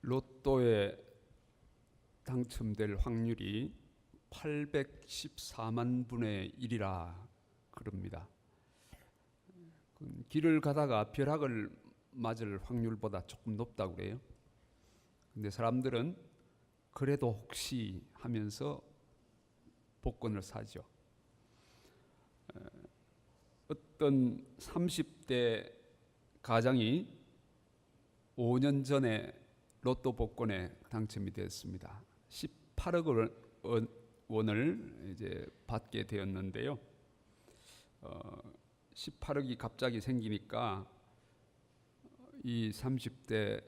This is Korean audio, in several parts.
로또에 당첨될 확률이 814만 분의 1이라 그럽니다. 길을 가다가 벼락을 맞을 확률보다 조금 높다고 그래요. 근데 사람들은 그래도 혹시 하면서 복권을 사죠. 어떤 30대 가장이 5년 전에 로또 복권에 당첨이 되었습니다. 18억 원을 이제 받게 되었는데요. 18억이 갑자기 생기니까 이 30대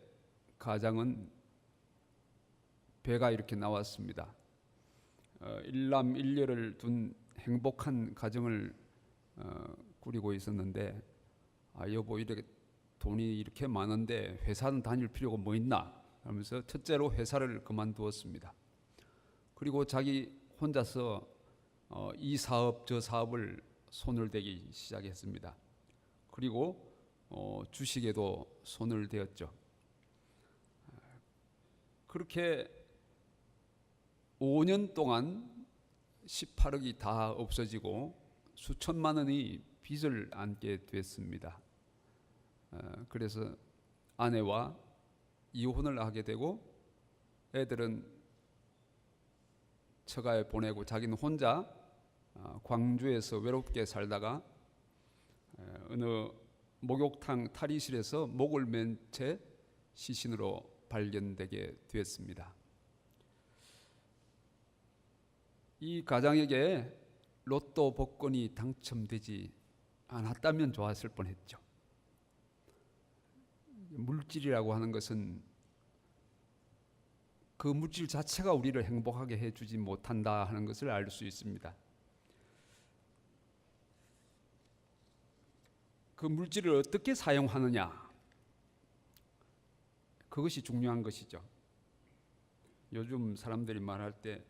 가장은 배가 이렇게 나왔습니다. 일남 일녀를 둔 행복한 가정을 꾸리고 있었는데, 여보, 이렇게 돈이 이렇게 많은데 회사는 다닐 필요가 뭐 있나 하면서 첫째로 회사를 그만두었습니다. 그리고 자기 혼자서 이 사업 저 사업을 손을 대기 시작했습니다. 그리고 주식에도 손을 대었죠. 그렇게 5년 동안 18억이 다 없어지고 수천만 원이 빚을 안게 됐습니다. 그래서 아내와 이혼을 하게 되고 애들은 처가에 보내고 자기는 혼자 광주에서 외롭게 살다가 어느 목욕탕 탈의실에서 목을 맨 채 시신으로 발견되게 되었습니다. 이 가장에게 로또 복권이 당첨되지 않았다면 좋았을 뻔했죠. 물질이라고 하는 것은 그 물질 자체가 우리를 행복하게 해주지 못한다 하는 것을 알 수 있습니다. 그 물질을 어떻게 사용하느냐, 그것이 중요한 것이죠. 요즘 사람들이 말할 때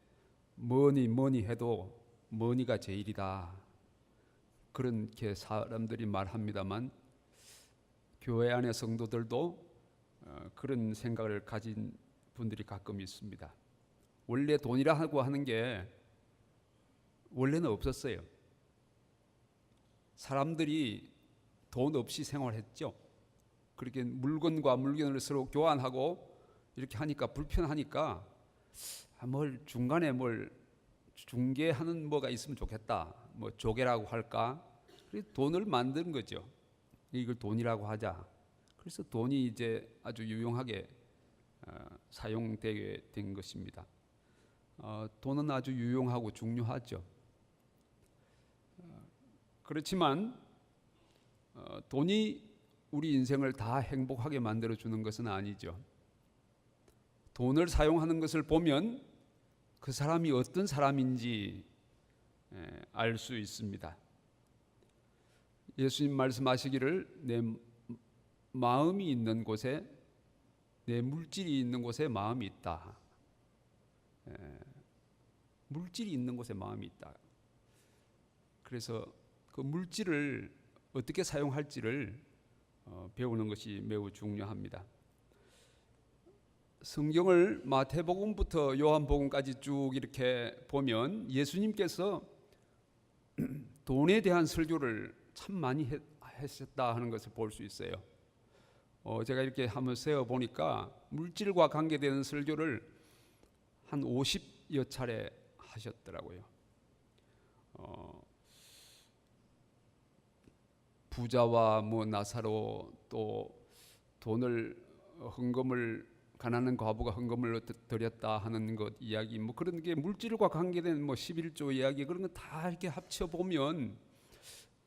뭐니 해도 머니가 제일이다, 그렇게 사람들이 말합니다만 교회 안의 성도들도 그런 생각을 가진 분들이 가끔 있습니다. 원래 돈이라고 하는 게 원래는 없었어요. 사람들이 돈 없이 생활했죠. 그렇게 물건과 물건을 서로 교환하고 이렇게 하니까 불편하니까 뭘 중간에 뭘 중개하는 뭐가 있으면 좋겠다, 뭐 조개라고 할까, 그래서 돈을 만든 거죠. 이걸 돈이라고 하자. 그래서 돈이 이제 아주 유용하게 사용되게 된 것입니다. 돈은 아주 유용하고 중요하죠. 그렇지만 돈이 우리 인생을 다 행복하게 만들어주는 것은 아니죠. 돈을 사용하는 것을 보면 그 사람이 어떤 사람인지 알 수 있습니다. 예수님 말씀하시기를 내 마음이 있는 곳에, 내 물질이 있는 곳에 마음이 있다. 물질이 있는 곳에 마음이 있다. 그래서 그 물질을 어떻게 사용할지를 배우는 것이 매우 중요합니다. 성경을 마태복음부터 요한복음까지 쭉 이렇게 보면 예수님께서 돈에 대한 설교를 참 많이 하셨다 하는 것을 볼 수 있어요. 제가 이렇게 한번 세어 보니까 물질과 관계되는 설교를 한 50여 차례 하셨더라고요. 부자와 뭐 나사로, 또 돈을 헌금을, 가난한 과부가 헌금을 드렸다 하는 것 이야기, 뭐 그런 게 물질과 관계된 뭐 11조 이야기, 그런 거 다 이렇게 합쳐 보면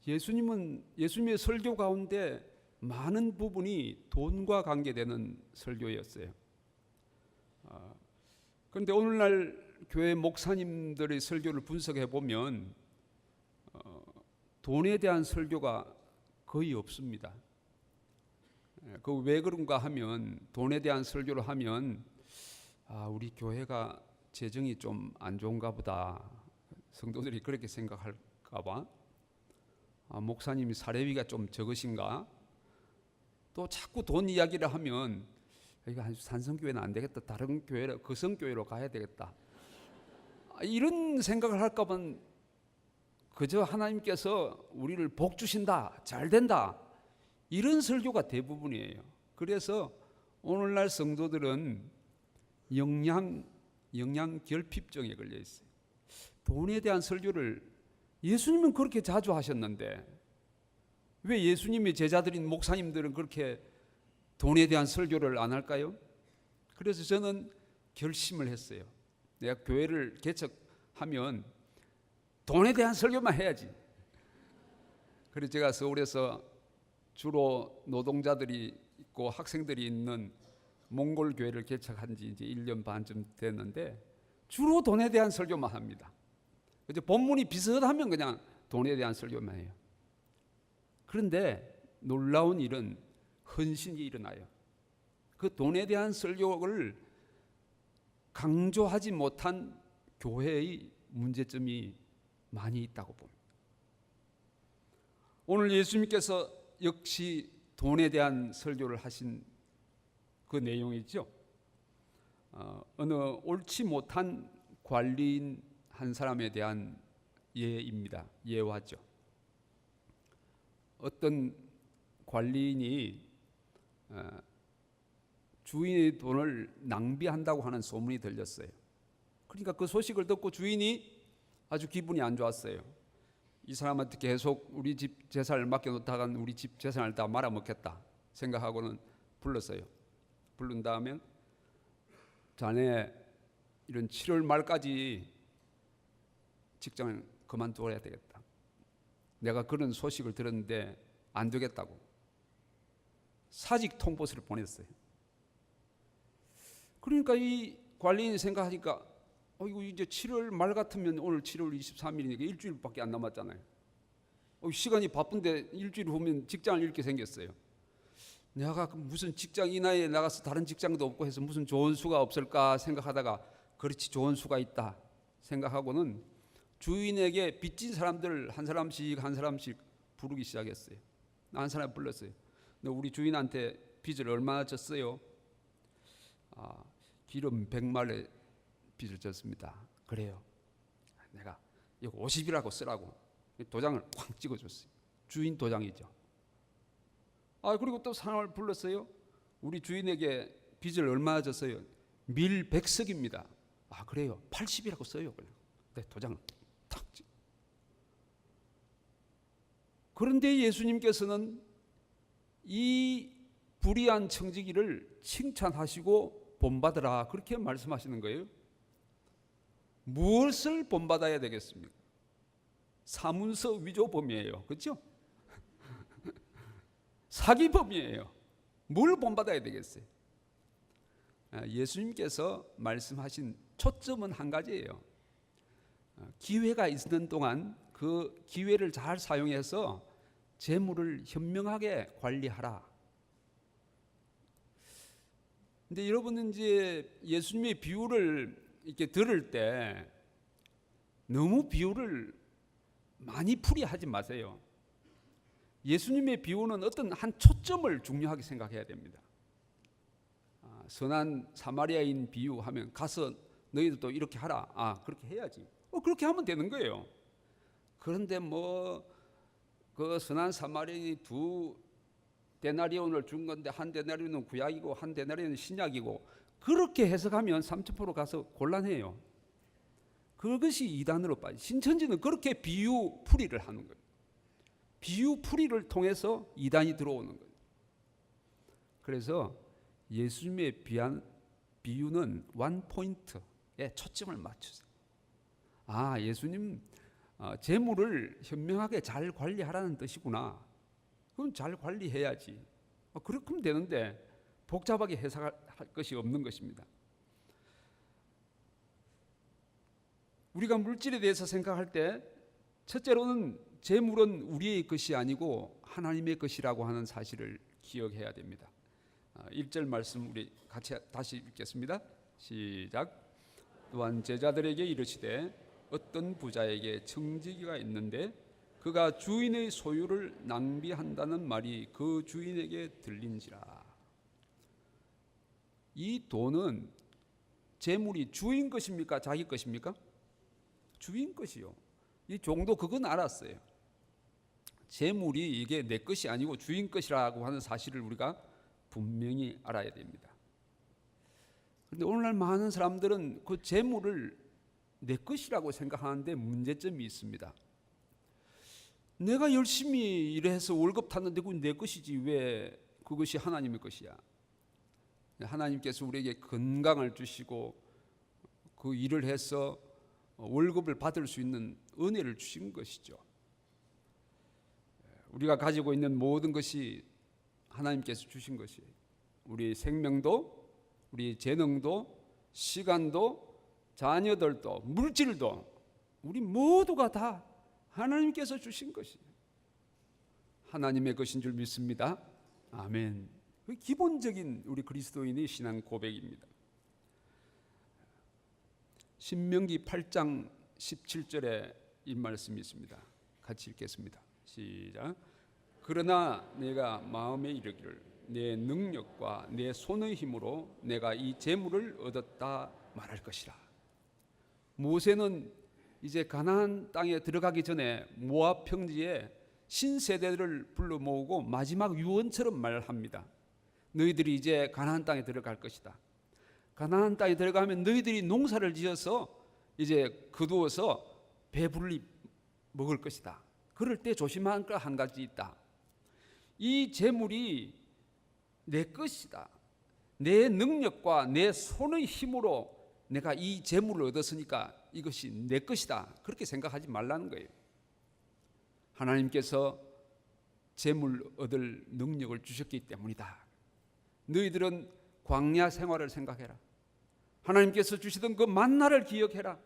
예수님의 설교 가운데 많은 부분이 돈과 관계되는 설교였어요. 그런데 오늘날 교회 목사님들의 설교를 분석해 보면 돈에 대한 설교가 거의 없습니다. 그 왜 그런가 하면, 돈에 대한 설교를 하면 우리 교회가 재정이 좀 안 좋은가 보다, 성도들이 그렇게 생각할까 봐, 목사님이 사례비가 좀 적으신가, 또 자꾸 돈 이야기를 하면 이거 산성교회는 안 되겠다. 다른 교회로, 거성교회로 가야 되겠다. 이런 생각을 할까 봐 그저 하나님께서 우리를 복 주신다, 잘 된다, 이런 설교가 대부분이에요. 그래서 오늘날 성도들은 영양 결핍증에 걸려 있어요. 돈에 대한 설교를 예수님은 그렇게 자주 하셨는데 왜 예수님의 제자들인 목사님들은 그렇게 돈에 대한 설교를 안 할까요? 그래서 저는 결심을 했어요. 내가 교회를 개척하면 돈에 대한 설교만 해야지. 그래서 제가 서울에서 주로 노동자들이 있고 학생들이 있는 몽골 교회를 개척한 지 이제 1년 반쯤 됐는데 주로 돈에 대한 설교만 합니다. 이제 본문이 비슷하면 그냥 돈에 대한 설교만 해요. 그런데 놀라운 일은 헌신이 일어나요. 그 돈에 대한 설교를 강조하지 못한 교회의 문제점이 많이 있다고 봅니다. 오늘 예수님께서 역시 돈에 대한 설교를 하신 그 내용이죠. 어느 옳지 못한 관리인 한 사람에 대한 예입니다. 예화죠. 어떤 관리인이 주인의 돈을 낭비한다고 하는 소문이 들렸어요. 그러니까 그 소식을 듣고 주인이 아주 기분이 안 좋았어요. 이 사람한테 계속 우리 집 재산을 맡겨놓다간 우리 집 재산을 다 말아먹겠다 생각하고는 불렀어요. 부른 다음에 자네 이런 7월 말까지 직장을 그만둬야 되겠다. 내가 그런 소식을 들었는데 안 되겠다고 사직 통보서를 보냈어요. 그러니까 이 관리인이 생각하니까 이거 이제 7월 말 같으면 오늘 7월 23일이니까 일주일밖에 안 남았잖아요. 시간이 바쁜데 일주일 후면 직장을 잃게 생겼어요. 내가 무슨 직장 이 나이에 나가서 다른 직장도 없고 해서 무슨 좋은 수가 없을까 생각하다가 그렇지 좋은 수가 있다 생각하고는 주인에게 빚진 사람들 한 사람씩 부르기 시작했어요. 한 사람 불렀어요. 너 우리 주인한테 빚을 얼마나 졌어요? 기름 100마리 빚을 졌습니다. 그래요. 내가 이거 50이라고 쓰라고 도장을 확 찍어줬어요. 주인 도장이죠. 그리고 또 사람을 불렀어요. 우리 주인에게 빚을 얼마나 졌어요? 밀 100석입니다. 그래요. 80이라고 써요. 네, 도장을 탁 찍어. 그런데 예수님께서는 이 불의한 청지기를 칭찬하시고 본받으라 그렇게 말씀하시는 거예요. 무엇을 본받아야 되겠습니까? 사문서 위조범이에요. 그렇죠? 사기범이에요. 뭘 본받아야 되겠어요? 예수님께서 말씀하신 초점은 한 가지예요. 기회가 있는 동안 그 기회를 잘 사용해서 재물을 현명하게 관리하라. 근데 여러분은 이제 예수님의 비유를 이렇게 들을 때 너무 비유를 많이 풀이하지 마세요. 예수님의 비유는 어떤 한 초점을 중요하게 생각해야 됩니다. 선한 사마리아인 비유하면 가서 너희들도 이렇게 하라. 그렇게 해야지. 그렇게 하면 되는 거예요. 그런데 그 선한 사마리아인이 2데나리온을 준 건데 한 데나리온은 구약이고 한 데나리온은 신약이고 그렇게 해석하면 3,000% 가서 곤란해요. 그것이 이단으로 빠져. 신천지는 그렇게 비유 풀이를 하는 거예요. 비유 풀이를 통해서 이단이 들어오는 거예요. 그래서 예수님의 비유는 원 포인트에 초점을 맞추세요. 예수님 재물을 현명하게 잘 관리하라는 뜻이구나. 그럼 잘 관리해야지. 그렇게 하면 되는데 복잡하게 해석할 것이 없는 것입니다. 우리가 물질에 대해서 생각할 때 첫째로는 재물은 우리의 것이 아니고 하나님의 것이라고 하는 사실을 기억해야 됩니다. 1절 말씀 우리 같이 다시 읽겠습니다. 시작. 또한 제자들에게 이르시되 어떤 부자에게 청지기가 있는데 그가 주인의 소유를 낭비한다는 말이 그 주인에게 들린지라. 이 돈은 재물이 주인 것입니까? 자기 것입니까? 주인 것이요. 이 종도 그건 알았어요. 재물이 이게 내 것이 아니고 주인 것이라고 하는 사실을 우리가 분명히 알아야 됩니다. 그런데 오늘날 많은 사람들은 그 재물을 내 것이라고 생각하는데 문제점이 있습니다. 내가 열심히 일해서 월급 탔는데 그건 내 것이지 왜 그것이 하나님의 것이야? 하나님께서 우리에게 건강을 주시고 그 일을 해서 월급을 받을 수 있는 은혜를 주신 것이죠. 우리가 가지고 있는 모든 것이 하나님께서 주신 것이에요. 우리 생명도, 우리 재능도, 시간도, 자녀들도, 물질도, 우리 모두가 다 하나님께서 주신 것이에요. 하나님의 것인 줄 믿습니다. 아멘. 그 기본적인 우리 그리스도인의 신앙 고백입니다. 신명기 8장 17절에 이 말씀이 있습니다. 같이 읽겠습니다. 시작. 그러나 내가 마음에 이르기를 내 능력과 내 손의 힘으로 내가 이 재물을 얻었다 말할 것이라. 모세는 이제 가나안 땅에 들어가기 전에 모압 평지에 신세대를 불러 모으고 마지막 유언처럼 말합니다. 너희들이 이제 가나안 땅에 들어갈 것이다. 가나안 땅에 들어가면 너희들이 농사를 지어서 이제 거두어서 배불리 먹을 것이다. 그럴 때 조심할 거 한 가지 있다. 이 재물이 내 것이다. 내 능력과 내 손의 힘으로 내가 이 재물을 얻었으니까 이것이 내 것이다. 그렇게 생각하지 말라는 거예요. 하나님께서 재물 얻을 능력을 주셨기 때문이다. 너희들은 광야 생활을 생각해라. 하나님께서 주시던 그 만나를 기억해라.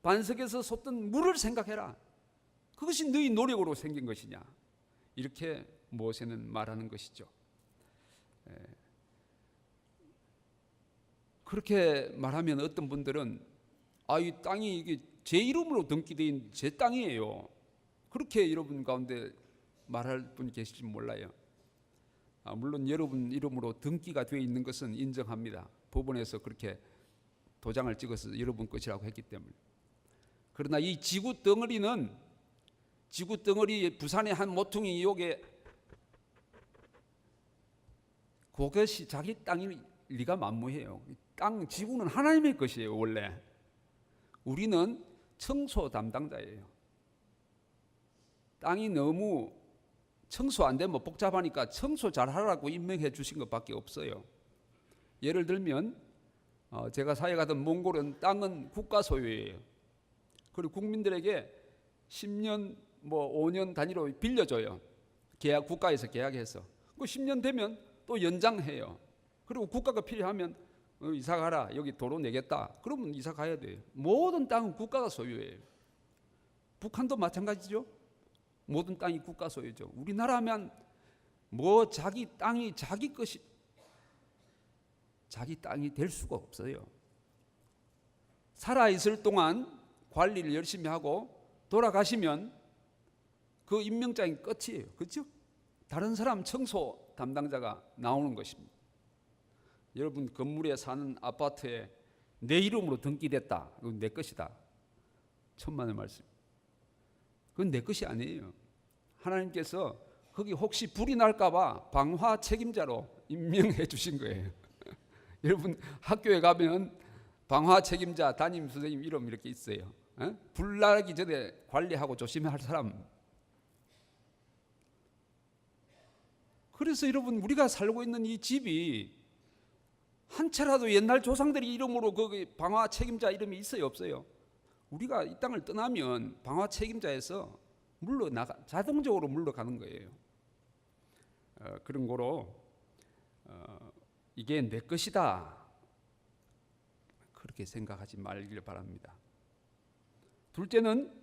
반석에서 솟던 물을 생각해라. 그것이 너희 노력으로 생긴 것이냐. 이렇게 모세는 말하는 것이죠. 그렇게 말하면 어떤 분들은 이 땅이 이게 제 이름으로 등기된 제 땅이에요. 그렇게 여러분 가운데 말할 분 계실지 몰라요. 물론 여러분 이름으로 등기가 되어 있는 것은 인정합니다. 법원에서 그렇게 도장을 찍어서 여러분 것이라고 했기 때문에. 그러나 이 지구 덩어리 부산의 한 모퉁이 요게 그것이 자기 땅일 리가 만무해요. 지구는 하나님의 것이에요. 원래 우리는 청소 담당자예요. 땅이 너무 청소 안 되면 복잡하니까 청소 잘하라고 임명해 주신 것밖에 없어요. 예를 들면 제가 사회 가던 몽골은 땅은 국가 소유예요. 그리고 국민들에게 10년 5년 단위로 빌려줘요. 국가에서 계약해서 그 10년 되면 또 연장해요. 그리고 국가가 필요하면 이사 가라. 여기 도로 내겠다. 그러면 이사 가야 돼요. 모든 땅은 국가가 소유예요. 북한도 마찬가지죠. 모든 땅이 국가 소유죠. 우리나라면 자기 땅이 자기 것이 자기 땅이 될 수가 없어요. 살아있을 동안 관리를 열심히 하고 돌아가시면 그 임명장이 끝이에요. 그렇죠? 다른 사람 청소 담당자가 나오는 것입니다. 여러분 건물에 사는 아파트에 내 이름으로 등기됐다. 그건 내 것이다. 천만의 말씀. 그건 내 것이 아니에요. 하나님께서 거기 혹시 불이 날까 봐 방화 책임자로 임명해 주신 거예요. 여러분 학교에 가면 방화 책임자 담임 선생님 이름 이렇게 있어요. 불 나기 전에 관리하고 조심해야 할 사람. 그래서 여러분 우리가 살고 있는 이 집이 한 채라도 옛날 조상들이 이름으로 거기 방화 책임자 이름이 있어요, 없어요? 우리가 이 땅을 떠나면 방화 책임자에서 자동적으로 물러가는 거예요. 그런 거로 이게 내 것이다. 그렇게 생각하지 말길 바랍니다. 둘째는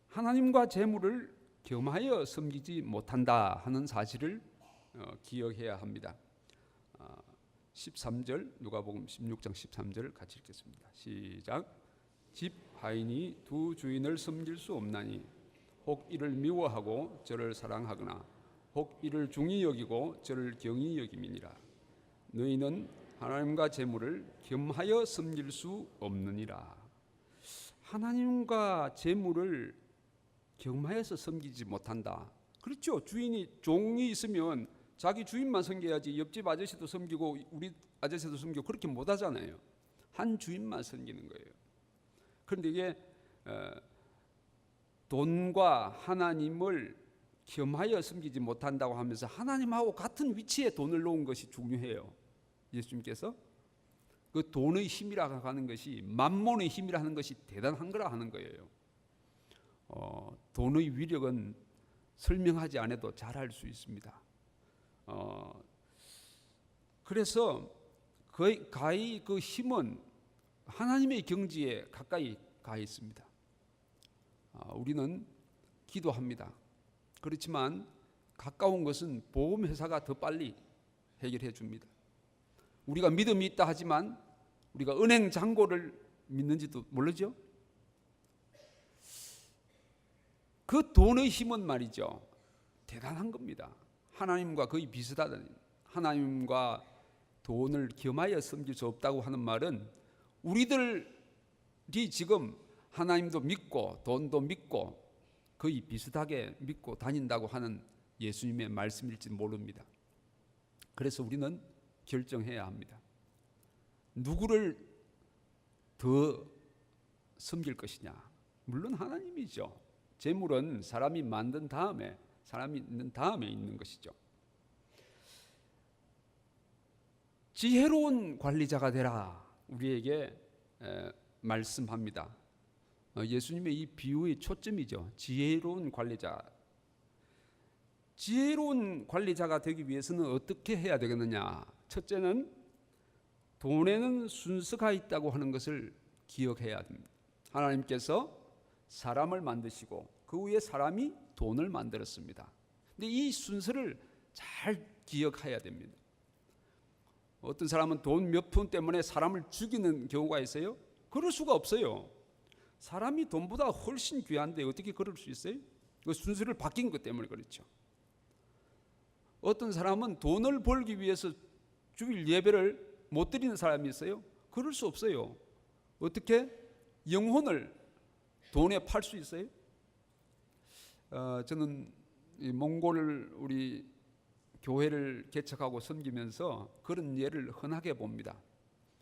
하나님과 재물을 겸하여 섬기지 못한다 하는 사실을 기억해야 합니다. 13절 누가복음 16장 13절을 같이 읽겠습니다. 시작. 집 하인이 두 주인을 섬길 수 없나니 혹 이를 미워하고 저를 사랑하거나 혹 이를 중히 여기고 저를 경히 여김이니라. 너희는 하나님과 재물을 겸하여 섬길 수 없느니라. 하나님과 재물을 겸하여서 섬기지 못한다. 그렇죠. 종이 있으면 자기 주인만 섬겨야지 옆집 아저씨도 섬기고 우리 아저씨도 섬기고 그렇게 못 하잖아요. 한 주인만 섬기는 거예요. 그런데 이게 돈과 하나님을 겸하여 섬기지 못한다고 하면서 하나님하고 같은 위치에 돈을 놓은 것이 중요해요. 예수님께서 그 돈의 힘이라고 하는 것이 만몬의 힘이라 하는 것이 대단한 거라 하는 거예요. 돈의 위력은 설명하지 않아도 잘 알 수 있습니다. 그래서 가히 그 힘은 하나님의 경지에 가까이 가 있습니다. 우리는 기도합니다. 그렇지만 가까운 것은 보험회사가 더 빨리 해결해 줍니다. 우리가 믿음이 있다 하지만 우리가 은행 잔고를 믿는지도 모르죠. 그 돈의 힘은 말이죠, 대단한 겁니다. 하나님과 거의 비슷하다는, 하나님과 돈을 겸하여 섬길 수 없다고 하는 말은 우리들이 지금 하나님도 믿고 돈도 믿고 거의 비슷하게 믿고 다닌다고 하는 예수님의 말씀일지 모릅니다. 그래서 우리는 결정해야 합니다. 누구를 더 섬길 것이냐? 물론 하나님이죠. 재물은 사람이 만든 다음에, 사람이 있는 다음에 있는 것이죠. 지혜로운 관리자가 되라, 우리에게 말씀합니다. 예수님의 이 비유의 초점이죠. 지혜로운 관리자. 지혜로운 관리자가 되기 위해서는 어떻게 해야 되겠느냐? 첫째는 돈에는 순서가 있다고 하는 것을 기억해야 됩니다. 하나님께서 사람을 만드시고 그 후에 사람이 돈을 만들었습니다. 근데 이 순서를 잘 기억해야 됩니다. 어떤 사람은 돈 몇 푼 때문에 사람을 죽이는 경우가 있어요. 그럴 수가 없어요. 사람이 돈보다 훨씬 귀한데 어떻게 그럴 수 있어요? 그 순서를 바뀐 것 때문에 그렇죠. 어떤 사람은 돈을 벌기 위해서 주일 예배를 못 드리는 사람이 있어요. 그럴 수 없어요. 어떻게 영혼을 돈에 팔 수 있어요? 저는 이 몽골 우리 교회를 개척하고 섬기면서 그런 예를 흔하게 봅니다.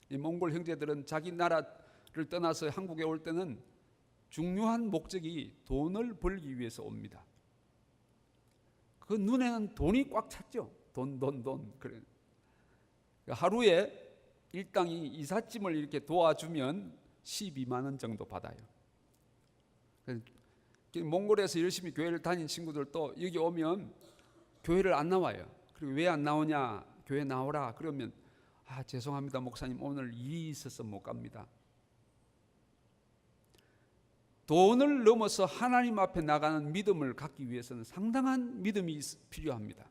이 몽골 형제들은 자기 나라를 떠나서 한국에 올 때는 중요한 목적이 돈을 벌기 위해서 옵니다. 그 눈에는 돈이 꽉 찼죠. 돈. 그래. 하루에 일당이 이삿짐을 이렇게 도와주면 12만 원 정도 받아요. 몽골에서 열심히 교회를 다닌 친구들도 여기 오면 교회를 안 나와요. 그리고 왜 안 나오냐? 교회 나오라. 그러면 죄송합니다 목사님, 오늘 일이 있어서 못 갑니다. 돈을 넘어서 하나님 앞에 나가는 믿음을 갖기 위해서는 상당한 믿음이 필요합니다.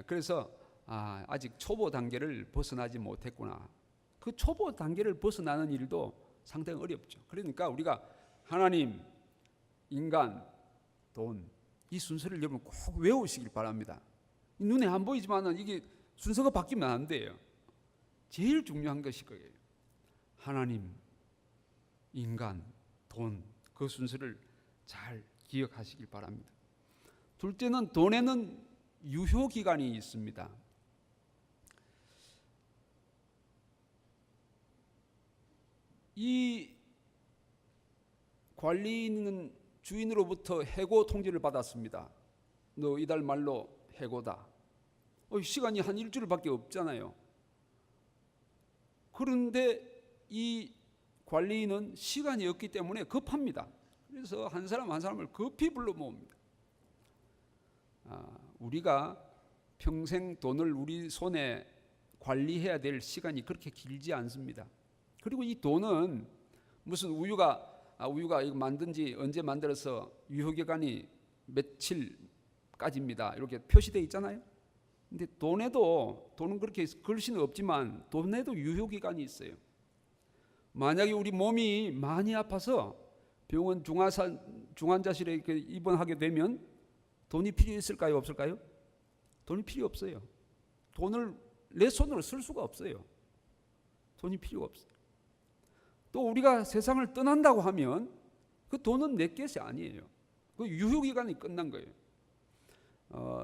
그래서 아직 초보 단계를 벗어나지 못했구나. 그 초보 단계를 벗어나는 일도 상당히 어렵죠. 그러니까 우리가 하나님, 인간, 돈, 이 순서를 여러분 꼭 외우시길 바랍니다. 눈에 안 보이지만 이게 순서가 바뀌면 안 돼요. 제일 중요한 것이 그거예요. 하나님, 인간, 돈, 그 순서를 잘 기억하시길 바랍니다. 둘째는 돈에는 유효기간이 있습니다. 이 관리인은 주인으로부터 해고 통지를 받았습니다. 너 이달 말로 해고다. 시간이 한 일주일밖에 없잖아요. 그런데 이 관리인은 시간이 없기 때문에 급합니다. 그래서 한 사람 한 사람을 급히 불러 모읍니다. 우리가 평생 돈을 우리 손에 관리해야 될 시간이 그렇게 길지 않습니다. 그리고 이 돈은 무슨 우유가 이거 만든 지 언제 만들어서 유효기간이 며칠까지입니다. 이렇게 표시되어 있잖아요. 근데 돈은 그렇게 글씨는 없지만 돈에도 유효기간이 있어요. 만약에 우리 몸이 많이 아파서 병원 중환자실에 이렇게 입원하게 되면 돈이 필요 있을까요? 없을까요? 돈이 필요 없어요. 돈을 내 손으로 쓸 수가 없어요. 돈이 필요가 없어요. 또 우리가 세상을 떠난다고 하면 그 돈은 내 것이 아니에요. 그 유효기간이 끝난 거예요.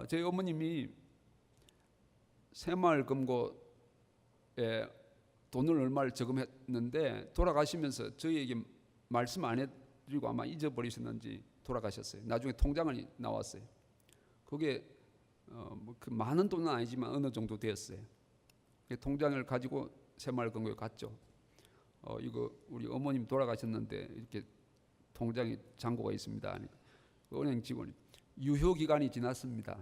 저희 어머님이 새마을금고에 돈을 얼마를 저금했는데 돌아가시면서 저희에게 말씀 안 해드리고 아마 잊어버리셨는지 돌아가셨어요. 나중에 통장을 나왔어요. 그게 그 많은 돈은 아니지만 어느 정도 되었어요. 통장을 가지고 새마을금고에 갔죠. 이거 우리 어머님 돌아가셨는데 이렇게 통장에 잔고가 있습니다. 그 은행 직원이 유효 기간이 지났습니다.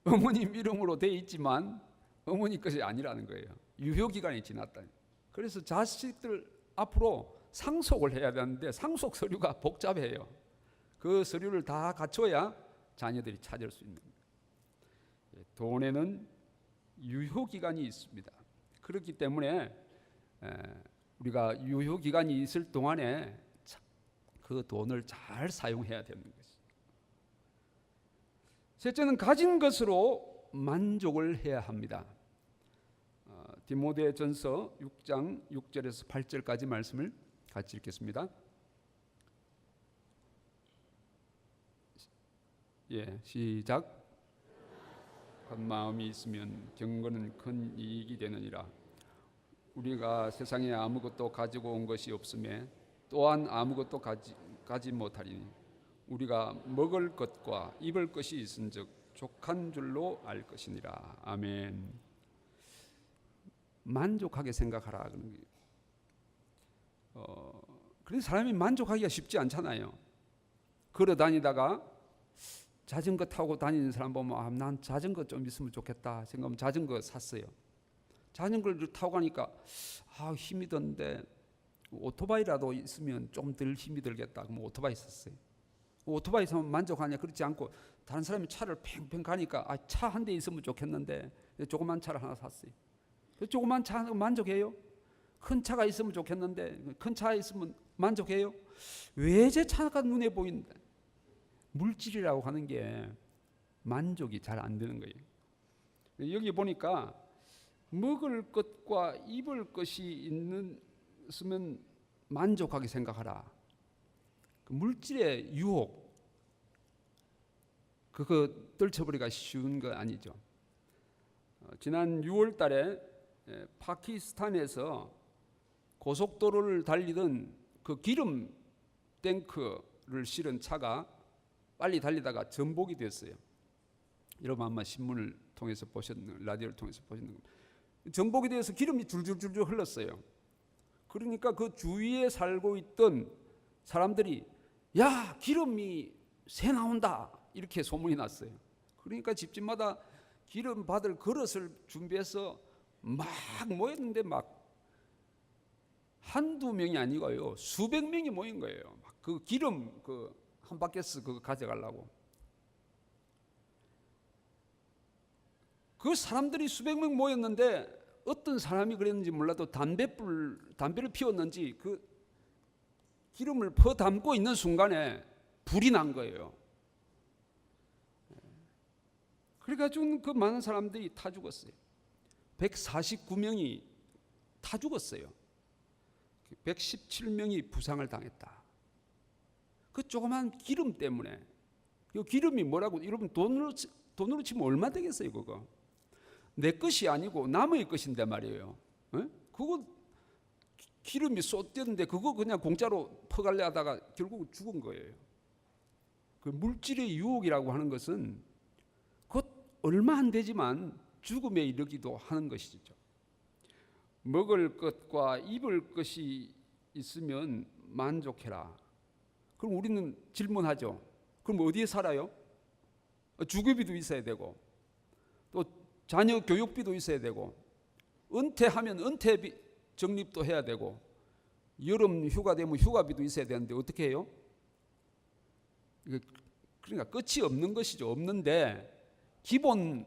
어머님 이름으로 돼 있지만 어머니 것이 아니라는 거예요. 유효 기간이 지났다. 그래서 자식들 앞으로 상속을 해야 되는데 상속 서류가 복잡해요. 그 서류를 다 갖춰야 자녀들이 찾을 수 있는 거예요. 돈에는 유효 기간이 있습니다. 그렇기 때문에 우리가 유효 기간이 있을 동안에 그 돈을 잘 사용해야 되는 것이죠. 셋째는 가진 것으로 만족을 해야 합니다. 디모데전서 6장 6절에서 8절까지 말씀을 같이 읽겠습니다. 시작. 한 마음이 있으면 경건은 큰 이익이 되느니라. 우리가 세상에 아무것도 가지고 온 것이 없음에 또한 아무것도 가지 못하리니 우리가 먹을 것과 입을 것이 있은즉 족한 줄로 알 것이니라. 아멘. 만족하게 생각하라 그런 거예요. 그래서 사람이 만족하기가 쉽지 않잖아요. 걸어 다니다가 자전거 타고 다니는 사람 보면 난 자전거 좀 있으면 좋겠다 생각하면 자전거 샀어요. 자전거를 타고 가니까 힘이 드는데 오토바이라도 있으면 좀 덜 힘이 들겠다. 그럼 오토바이 샀어요. 오토바이 있으면 만족하냐? 그렇지 않고 다른 사람이 차를 팽팽 가니까 차 한 대 있으면 좋겠는데 조그만 차를 하나 샀어요. 조그만 차 하나 만족해요? 큰 차가 있으면 좋겠는데 큰 차 있으면 만족해요? 외제 차가 눈에 보인다. 물질이라고 하는 게 만족이 잘 안 되는 거예요. 여기 보니까 먹을 것과 입을 것이 있으면 만족하게 생각하라. 그 물질의 유혹 그거 떨쳐버리기가 쉬운 거 아니죠. 지난 6월 달에 파키스탄에서 고속도로를 달리던 그 기름 탱크를 실은 차가 빨리 달리다가 전복이 됐어요. 여러분 아마 신문을 통해서 라디오를 통해서 보셨는 겁니다. 전복이 되어서 기름이 줄줄줄 흘렀어요. 그러니까 그 주위에 살고 있던 사람들이 야 기름이 새 나온다 이렇게 소문이 났어요. 그러니까 집집마다 기름 받을 그릇을 준비해서 막 모였는데 막 한두 명이 아니고요 수백 명이 모인 거예요. 막 그 기름 한 바켓스 그거 가져가려고. 그 사람들이 수백 명 모였는데 어떤 사람이 그랬는지 몰라도 담배를 피웠는지 그 기름을 퍼 담고 있는 순간에 불이 난 거예요. 그래가지고 그 많은 사람들이 타 죽었어요. 149명이 타 죽었어요. 117명이 부상을 당했다. 그 조그만 기름 때문에. 이 기름이 뭐라고 여러분 돈으로 치면 얼마 되겠어요 그거. 내 것이 아니고 남의 것인데 말이에요. 그거 기름이 쏟였는데 그거 그냥 공짜로 퍼갈래 하다가 결국 죽은 거예요. 그 물질의 유혹이라고 하는 것은 곧 얼마 안 되지만 죽음에 이르기도 하는 것이죠. 먹을 것과 입을 것이 있으면 만족해라. 그럼 우리는 질문하죠. 그럼 어디에 살아요? 주거비도 있어야 되고 또 자녀 교육비도 있어야 되고 은퇴하면 은퇴비 적립도 해야 되고 여름 휴가 되면 휴가비도 있어야 되는데 어떻게 해요? 그러니까 끝이 없는 것이죠. 없는데 기본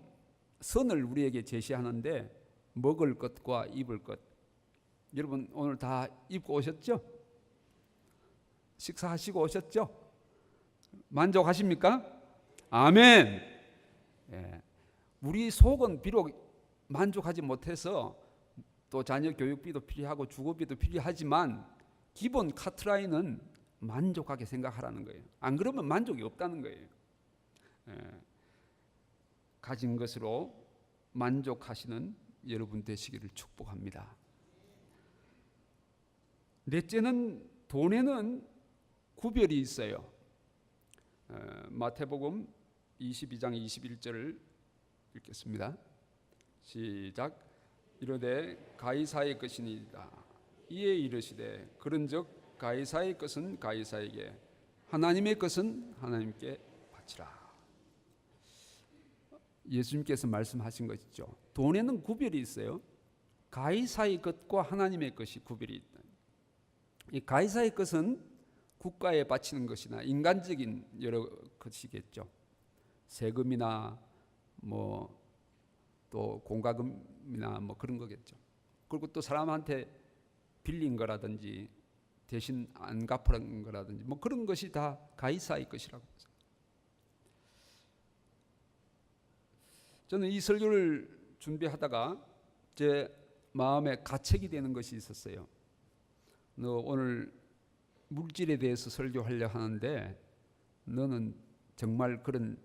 선을 우리에게 제시하는데 먹을 것과 입을 것. 여러분 오늘 다 입고 오셨죠? 식사하시고 오셨죠? 만족하십니까? 아멘. 우리 속은 비록 만족하지 못해서 또 자녀 교육비도 필요하고 주거비도 필요하지만 기본 카트라인은 만족하게 생각하라는 거예요. 안 그러면 만족이 없다는 거예요. 가진 것으로 만족하시는 여러분 되시기를 축복합니다. 넷째는 돈에는 구별이 있어요. 마태복음 22장 21절을 읽겠습니다. 시작. 이르되 가이사의 것이니이다. 이에 이르시되 그런즉 가이사의 것은 가이사에게 하나님의 것은 하나님께 바치라. 예수님께서 말씀하신 것이죠. 돈에는 구별이 있어요. 가이사의 것과 하나님의 것이 구별이 있다. 이 가이사의 것은 국가에 바치는 것이나 인간적인 여러 것이겠죠. 세금이나 뭐 또 공과금이나 뭐 그런 거겠죠. 그리고 또 사람한테 빌린 거라든지 대신 안 갚은 거라든지 뭐 그런 것이 다 가이사의 것이라고. 저는 이 설교를 준비하다가 제 마음에 가책이 되는 것이 있었어요. 너 오늘 물질에 대해서 설교하려 하는데 너는 정말 그런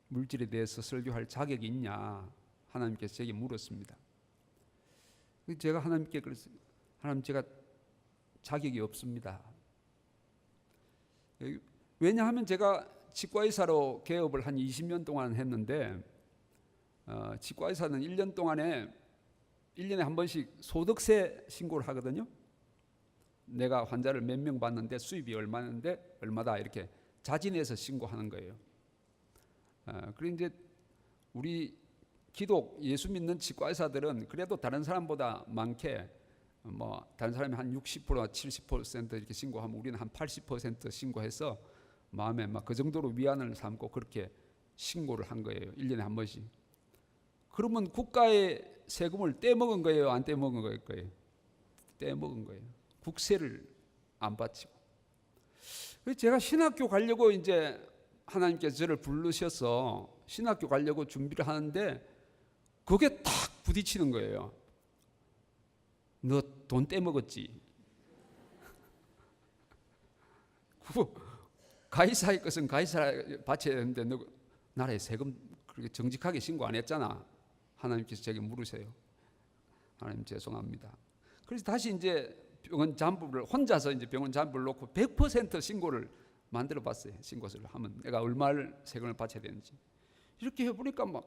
물질에 대해서 설교할 자격이 있냐? 하나님께서 제게 물었습니다. 제가 하나님께 그랬어요. 하나님, 제가 자격이 없습니다. 왜냐하면 제가 치과의사로 개업을 한 20년 동안 했는데 치과의사는 1년 동안에 1년에 한 번씩 소득세 신고를 하거든요. 내가 환자를 몇 명 봤는데 수입이 얼마인데 얼마다 이렇게 자진해서 신고하는 거예요. 그리고 이제 우리 기독 예수 믿는 치과의사들은 그래도 다른 사람보다 많게 뭐 다른 사람이 한 60% 70% 이렇게 신고하면 우리는 한 80% 신고해서 마음에 막 그 정도로 위안을 삼고 그렇게 신고를 한 거예요. 1년에 한 번씩. 그러면 국가의 세금을 떼먹은 거예요? 안 떼먹은 거예요? 떼먹은 거예요. 국세를 안 바치고. 그래서 제가 신학교 가려고 이제 하나님께서 저를 부르셔서 신학교 가려고 준비를 하는데 그게 딱 부딪히는 거예요. 너 돈 떼먹었지? 가이사의 것은 가이사 바쳐야 되는데 너 나라에 세금 그렇게 정직하게 신고 안 했잖아. 하나님께서 제게 물으세요. 하나님 죄송합니다. 그래서 다시 이제 병원 잔부를 혼자서 이제 병원 잔부를 놓고 100% 신고를 만들어 봤어요. 신고서를 하면 내가 얼마를 세금을 바쳐야 되는지. 이렇게 해보니까 막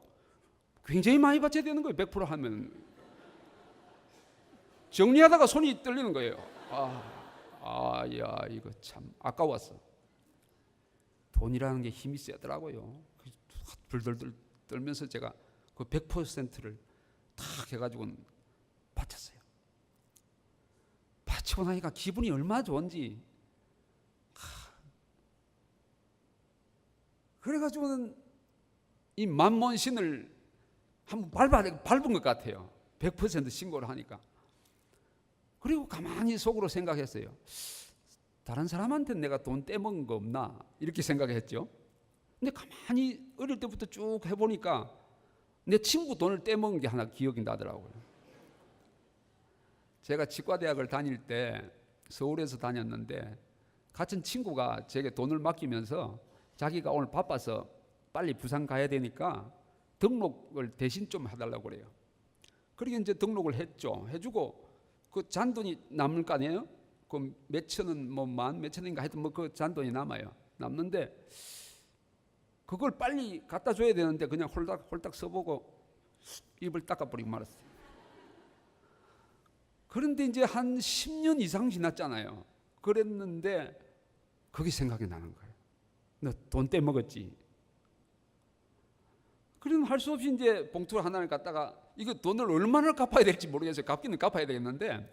굉장히 많이 바쳐야 되는 거예요. 100% 하면. 정리하다가 손이 떨리는 거예요. 야, 이거 참 아까웠어. 돈이라는 게 힘이 세더라고요. 불들들 떨면서 제가 그 100%를 탁 해가지고는 바쳤어요. 바치고 나니까 기분이 얼마나 좋은지. 그래가지고는 이 만몬신을 한번 밟은 것 같아요. 100% 신고를 하니까. 그리고 가만히 속으로 생각했어요. 다른 사람한테 내가 돈 떼먹은 거 없나? 이렇게 생각했죠. 근데 가만히 어릴 때부터 쭉 해보니까 내 친구 돈을 떼먹은 게 하나 기억이 나더라고요. 제가 치과대학을 다닐 때 서울에서 다녔는데 같은 친구가 제게 돈을 맡기면서 자기가 오늘 바빠서 빨리 부산 가야 되니까 등록을 대신 좀 해달라고 그래요. 그러게 이제 등록을 했죠. 해주고 그 잔돈이 남을 거 아니에요? 그 몇천 원, 뭐 만 몇천 원인가 하여튼 뭐 그 잔돈이 남아요. 남는데 그걸 빨리 갖다 줘야 되는데 그냥 홀딱 써보고 입을 닦아버리고 말았어요. 그런데 이제 한 10년 이상 지났잖아요. 그랬는데 그게 생각이 나는 거예요. 너 돈 떼먹었지? 그럼 할 수 없이 이제 봉투 하나를 갖다가 이거 돈을 얼마나 갚아야 될지 모르겠어요. 갚기는 갚아야 되겠는데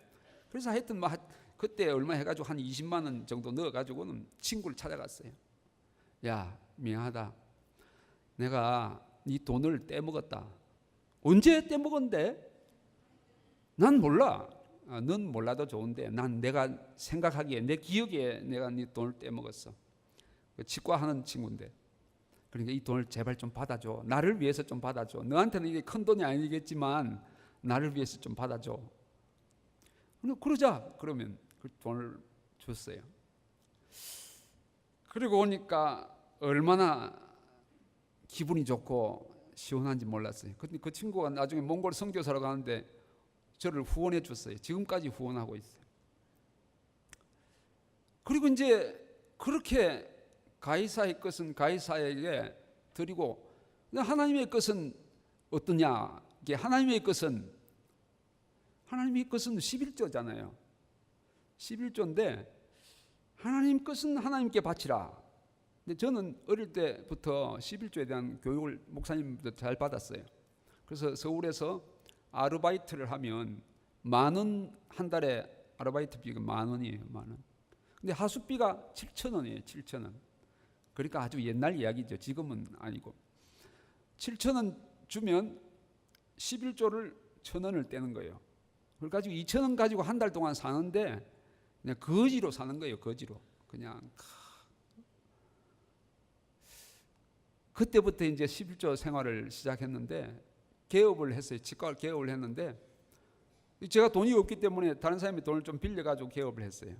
그래서 하여튼 뭐 그때 얼마 해가지고 한 20만 원 정도 넣어가지고는 친구를 찾아갔어요. 야, 미안하다. 내가 네 돈을 떼먹었다. 언제 떼먹었는데? 난 몰라. 넌 몰라도 좋은데 난 내가 생각하기에 내 기억에 내가 네 돈을 떼먹었어. 치과하는 친구인데 그러니까 이 돈을 제발 좀 받아줘. 나를 위해서 좀 받아줘. 너한테는 이게 큰 돈이 아니겠지만 나를 위해서 좀 받아줘. 그러자. 그러면 그 돈을 줬어요. 그리고 오니까 얼마나 기분이 좋고 시원한지 몰랐어요. 근데 그 친구가 나중에 몽골 선교사로 가는데 저를 후원해 줬어요. 지금까지 후원하고 있어요. 그리고 이제 그렇게 가이사의 것은 가이사에게 드리고, 하나님의 것은 어떠냐? 이게 하나님의 것은 11조잖아요. 11조인데 하나님 것은 하나님께 바치라. 근데 저는 어릴 때부터 11조에 대한 교육을 목사님부터 잘 받았어요. 그래서 서울에서 아르바이트를 하면 10,000원, 한 달에 아르바이트비가 10,000원이에요. 10,000원. 근데 하숙비가 7,000원이에요. 7,000원. 그러니까 아주 옛날 이야기죠. 지금은 아니고. 7,000원 주면 11조를 1,000원을 떼는 거예요. 그걸 가지고 2,000원 가지고 한 달 동안 사는데 그냥 거지로 사는 거예요. 거지로. 그냥. 그때부터 이제 11조 생활을 시작했는데, 개업을 했어요. 치과 개업을 했는데, 제가 돈이 없기 때문에 다른 사람이 돈을 좀 빌려가지고 개업을 했어요.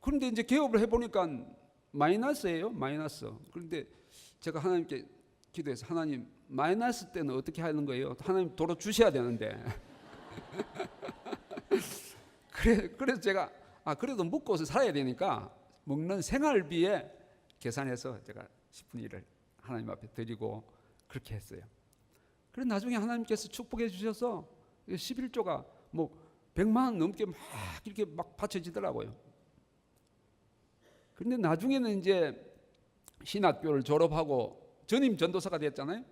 그런데 이제 개업을 해보니까 마이너스예요. 마이너스. 그런데 제가 하나님께 기도해서, 하나님, 마이너스 때는 어떻게 하는 거예요? 하나님 도로 주셔야 되는데. 그래서 제가 그래도 먹고서 살아야 되니까 먹는 생활비에 계산해서 제가 10분의 1을 하나님 앞에 드리고 그렇게 했어요. 그래서 나중에 하나님께서 축복해 주셔서 11조가 뭐 100만 원 넘게 막 이렇게 막 받쳐지더라고요. 그런데 나중에는 이제 신학교를 졸업하고 전임 전도사가 됐잖아요.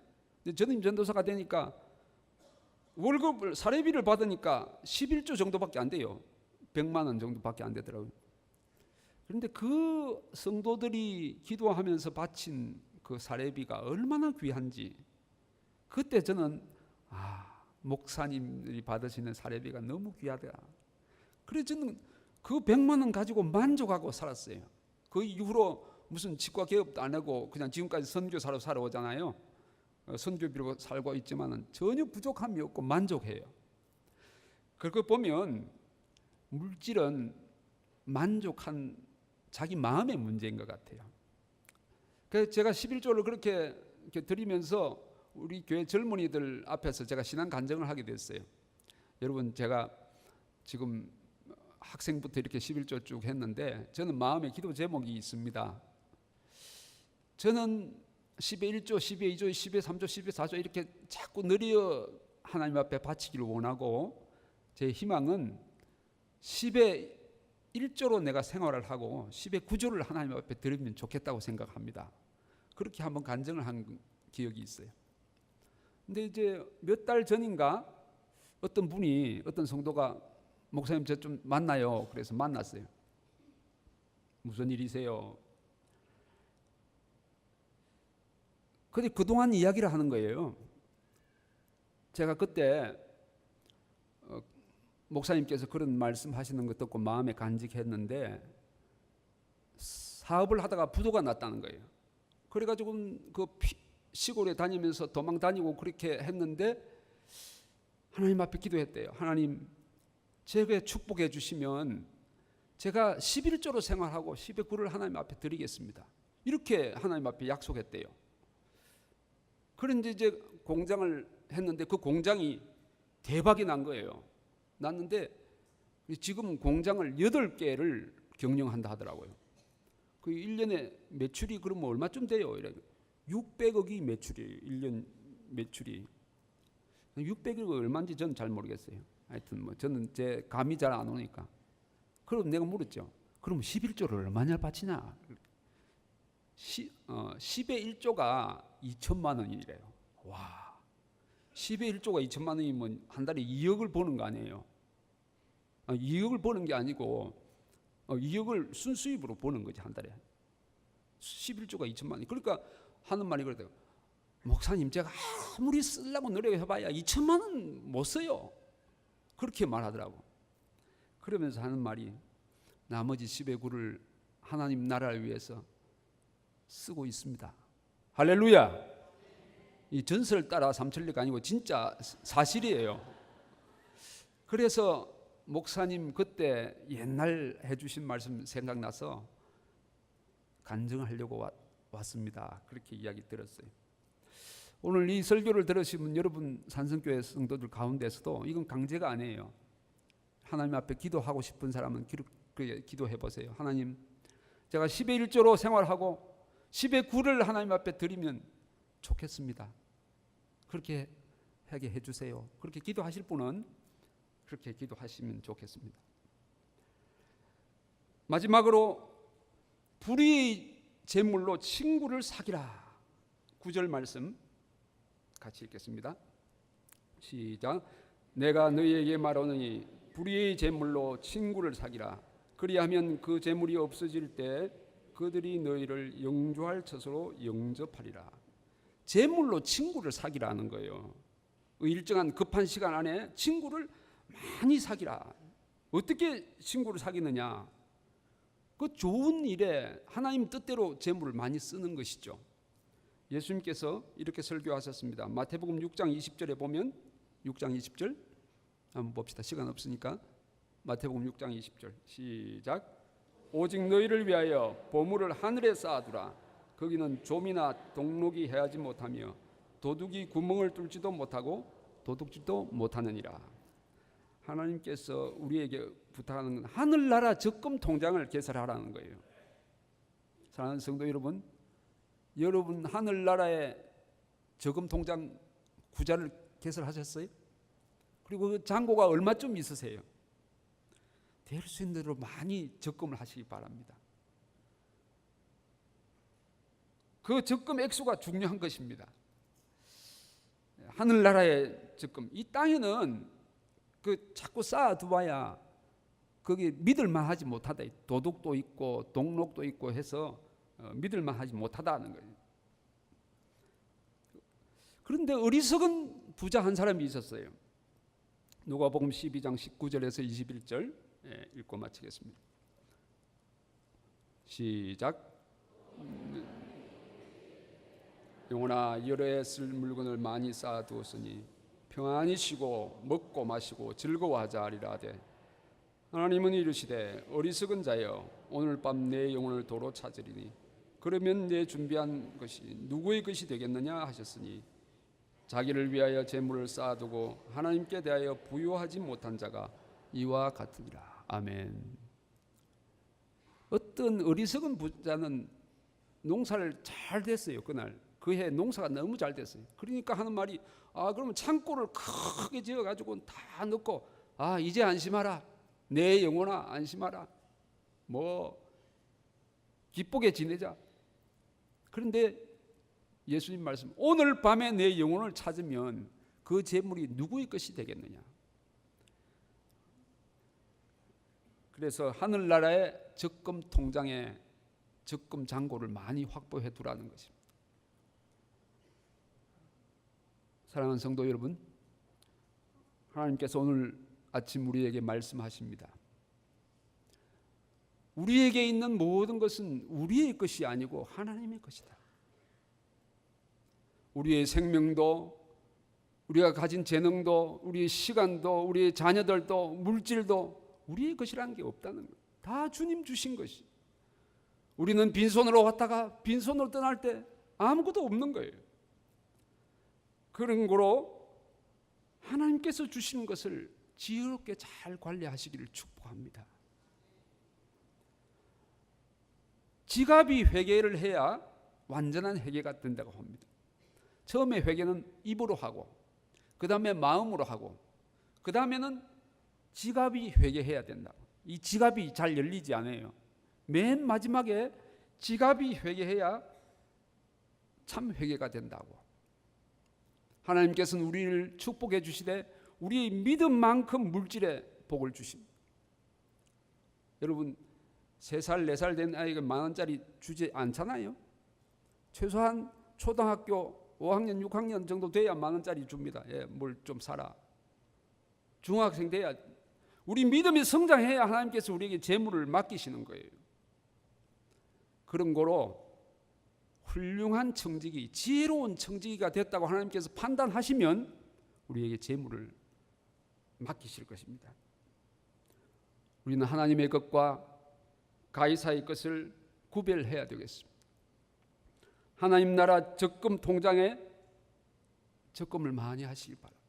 근데 전임 전도사가 되니까 월급을, 사례비를 받으니까 11조 정도밖에 안 돼요. 100만 원 정도밖에 안 되더라고요. 그런데 그 성도들이 기도하면서 바친 그 사례비가 얼마나 귀한지, 그때 저는 목사님들이 받으시는 사례비가 너무 귀하다. 그래서 저는 그 100만 원 가지고 만족하고 살았어요. 그 이후로 무슨 치과 개업도 안 하고 그냥 지금까지 선교사로 살아오잖아요. 선교비로 살고 있지만 전혀 부족함이 없고 만족해요. 그걸 보면 물질은 만족한 자기 마음의 문제인 것 같아요. 그래서 제가 11조를 그렇게 드리면서 우리 교회 젊은이들 앞에서 제가 신앙 간증을 하게 됐어요. 여러분, 제가 지금 학생부터 이렇게 11조 쭉 했는데 저는 마음에 기도 제목이 있습니다. 저는 10의 1조, 10의 2조, 10의 3조, 10의 4조 이렇게 자꾸 느려 하나님 앞에 바치기를 원하고, 제 희망은 10의 1조로 내가 생활을 하고 10의 9조를 하나님 앞에 드리면 좋겠다고 생각합니다. 그렇게 한번 간증을 한 기억이 있어요. 근데 이제 몇 달 전인가 어떤 분이, 어떤 성도가 목사님 저 좀 만나요. 그래서 만났어요. 무슨 일이세요? 근데 그동안 이야기를 하는 거예요. 제가 그때 목사님께서 그런 말씀하시는 것 듣고 마음에 간직했는데, 사업을 하다가 부도가 났다는 거예요. 그래가지고 그 시골에 다니면서 도망 다니고 그렇게 했는데 하나님 앞에 기도했대요. 하나님, 제게 축복해 주시면 제가 11조로 생활하고 10의 9를 하나님 앞에 드리겠습니다. 이렇게 하나님 앞에 약속했대요. 그런데 이제 공장을 했는데 그 공장이 대박이 난 거예요. 났는데 지금 공장을 8개를 경영한다 하더라고요. 그 1년에 매출이 그러면 얼마쯤 돼요? 600억이 매출이에요. 1년 매출이. 600억이 얼마인지 저는 잘 모르겠어요. 하여튼 뭐 저는 제 감이 잘 안 오니까. 그럼 내가 물었죠. 그럼 11조를 얼마나 바치냐? 10의 1조가 2천만 원이래요. 와, 10의 1조가 2천만 원이면 한 달에 2억을 버는 거 아니에요? 2억을 버는 게 아니고 2억을 순수입으로 버는 거지, 한 달에. 11조가 2천만 원. 그러니까 하는 말이 그래요. 목사님, 제가 아무리 쓰려고 노력해봐야 2천만 원 못 써요. 그렇게 말하더라고. 그러면서 하는 말이, 나머지 10의 9를 하나님 나라를 위해서 쓰고 있습니다. 할렐루야. 이 전설 따라 삼천리가 아니고 진짜 사실이에요. 그래서 목사님 그때 옛날 해주신 말씀 생각나서 간증하려고 왔습니다. 그렇게 이야기 들었어요. 오늘 이 설교를 들으시면 여러분 산성교회 성도들 가운데서도 이건 강제가 아니에요. 하나님 앞에 기도하고 싶은 사람은 기도해 보세요. 하나님, 제가 10의 1조로 생활하고 10의 9를 하나님 앞에 드리면 좋겠습니다. 그렇게 하게 해주세요. 그렇게 기도하실 분은 그렇게 기도하시면 좋겠습니다. 마지막으로 불의의 재물로 친구를 사귀라. 9절 말씀 같이 읽겠습니다. 시작. 내가 너희에게 말하노니 불의의 재물로 친구를 사귀라. 그리하면 그 재물이 없어질 때 그들이 너희를 영주할 처소로 영접하리라. 재물로 친구를 사귀라는 거예요. 일정한 급한 시간 안에 친구를 많이 사귀라. 어떻게 친구를 사귀느냐? 그 좋은 일에 하나님 뜻대로 재물을 많이 쓰는 것이죠. 예수님께서 이렇게 설교하셨습니다. 마태복음 6장 20절에 보면 6장 20절 한번 봅시다. 시간 없으니까 마태복음 6장 20절 시작. 오직 너희를 위하여 보물을 하늘에 쌓아두라. 거기는 좀이나 동록이 해하지 못하며 도둑이 구멍을 뚫지도 못하고 도둑질도 못하느니라. 하나님께서 우리에게 부탁하는 건 하늘나라 적금 통장을 개설하라는 거예요. 사랑하는 성도 여러분, 여러분 하늘나라의 적금 통장 구자를 개설하셨어요? 그리고 그 잔고가 얼마쯤 있으세요? 될 수 있는 대로 많이 적금을 하시기 바랍니다. 그 적금 액수가 중요한 것입니다. 하늘나라의 적금, 이 땅에는 그 자꾸 쌓아두어야 거기 믿을만하지 못하다. 도둑도 있고 동록도 있고 해서 믿을만하지 못하다는 거예요. 그런데 어리석은 부자 한 사람이 있었어요. 누가복음 12장 19절에서 21절 읽고 마치겠습니다. 시작. 영혼아, 여러 해 쓸 물건을 많이 쌓아두었으니 평안히 쉬고 먹고 마시고 즐거워하자 하리라되 하나님은 이르시되 어리석은 자여 오늘 밤 내 영혼을 도로 찾으리니 그러면 내 준비한 것이 누구의 것이 되겠느냐 하셨으니 자기를 위하여 재물을 쌓아두고 하나님께 대하여 부유하지 못한 자가 이와 같으니라. 아멘. 어떤 어리석은 부자는 농사를 잘 됐어요. 그날 그 해 농사가 너무 잘 됐어요. 그러니까 하는 말이 그러면 창고를 크게 지어가지고 다 넣고 이제 안심하라. 내 영혼아 안심하라. 기쁘게 지내자. 그런데 예수님 말씀, 오늘 밤에 내 영혼을 찾으면 그 재물이 누구의 것이 되겠느냐. 그래서 하늘나라의 적금 통장에 적금 잔고를 많이 확보해 두라는 것입니다. 사랑하는 성도 여러분, 하나님께서 오늘 아침 우리에게 말씀하십니다. 우리에게 있는 모든 것은 우리의 것이 아니고 하나님의 것이다. 우리의 생명도, 우리가 가진 재능도, 우리의 시간도, 우리의 자녀들도, 물질도 우리의 것이라는 게 없다는 거예요. 다 주님 주신 것이. 우리는 빈손으로 왔다가 빈손으로 떠날 때 아무것도 없는 거예요. 그런 거로 하나님께서 주신 것을 지혜롭게 잘 관리하시기를 축복합니다. 지갑이 회개를 해야 완전한 회개가 된다고 합니다. 처음에 회개는 입으로 하고, 그 다음에 마음으로 하고, 그 다음에는 지갑이 회개해야 된다고. 이 지갑이 잘 열리지 않아요. 맨 마지막에 지갑이 회개해야 참 회개가 된다고. 하나님께서는 우리를 축복해 주시되 우리의 믿음만큼 물질의 복을 주십니다. 여러분 3살 4살 된 아이가 10,000원짜리 주지 않잖아요. 최소한 초등학교 5학년 6학년 정도 돼야 10,000원짜리 줍니다. 뭘 좀 사라. 중학생 돼야. 우리 믿음이 성장해야 하나님께서 우리에게 재물을 맡기시는 거예요. 그런 거로 훌륭한 청지기, 지혜로운 청지기가 됐다고 하나님께서 판단하시면 우리에게 재물을 맡기실 것입니다. 우리는 하나님의 것과 가이사의 것을 구별해야 되겠습니다. 하나님 나라 적금 통장에 적금을 많이 하시기 바랍니다.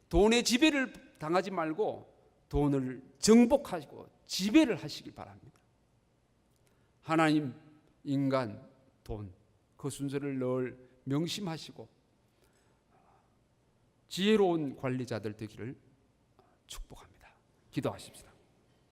돈의 지배를 당하지 말고 돈을 정복하시고 지배를 하시기 바랍니다. 하나님, 인간, 돈, 그 순서를 늘 명심하시고 지혜로운 관리자들 되기를 축복합니다. 기도하십시다.